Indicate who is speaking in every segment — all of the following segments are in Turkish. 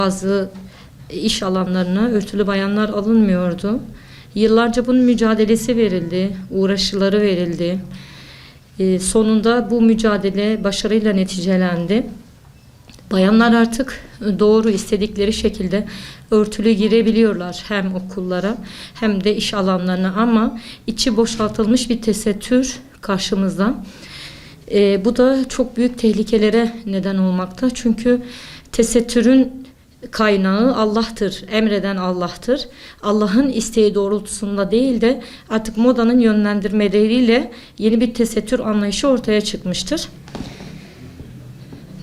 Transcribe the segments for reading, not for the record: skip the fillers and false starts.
Speaker 1: Bazı iş alanlarına örtülü bayanlar alınmıyordu. Yıllarca bunun mücadelesi verildi, uğraşıları verildi. Sonunda bu mücadele başarıyla neticelendi. Bayanlar artık doğru istedikleri şekilde örtülü girebiliyorlar hem okullara hem de iş alanlarına, ama içi boşaltılmış bir tesettür karşımızda. Bu da çok büyük tehlikelere neden olmakta. Çünkü tesettürün kaynağı Allah'tır, emreden Allah'tır. Allah'ın isteği doğrultusunda değil de artık modanın yönlendirmeleriyle yeni bir tesettür anlayışı ortaya çıkmıştır.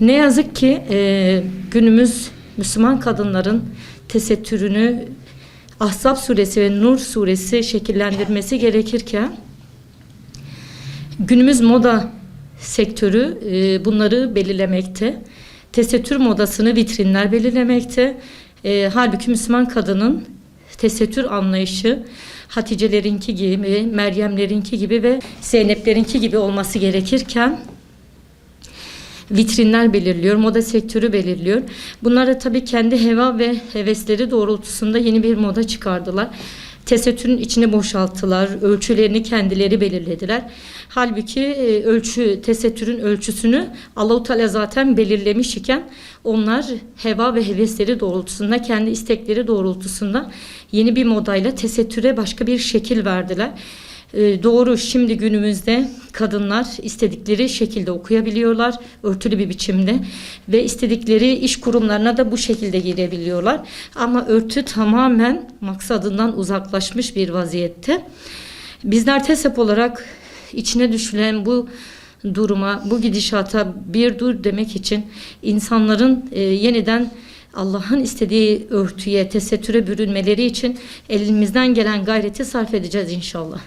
Speaker 1: Ne yazık ki günümüz Müslüman kadınların tesettürünü Ahzab suresi ve Nur suresi şekillendirmesi gerekirken günümüz moda sektörü bunları belirlemekte. Tesettür modasını vitrinler belirlemekte. Halbuki Müslüman kadının tesettür anlayışı Hatice'lerinki gibi, Meryem'lerinki gibi ve Zeynep'lerinki gibi olması gerekirken vitrinler belirliyor, moda sektörü belirliyor. Bunlar da tabii kendi heva ve hevesleri doğrultusunda yeni bir moda çıkardılar. Tesettürün içini boşalttılar, ölçülerini kendileri belirlediler. Halbuki tesettürün ölçüsünü Allah-u Teala zaten belirlemiş iken onlar heva ve hevesleri doğrultusunda, kendi istekleri doğrultusunda yeni bir modayla tesettüre başka bir şekil verdiler. Doğru, şimdi günümüzde kadınlar istedikleri şekilde okuyabiliyorlar, örtülü bir biçimde ve istedikleri iş kurumlarına da bu şekilde girebiliyorlar. Ama örtü tamamen maksadından uzaklaşmış bir vaziyette. Bizler TESEP olarak içine düşülen bu duruma, bu gidişata bir dur demek için insanların yeniden Allah'ın istediği örtüye, tesettüre bürünmeleri için elimizden gelen gayreti sarf edeceğiz inşallah.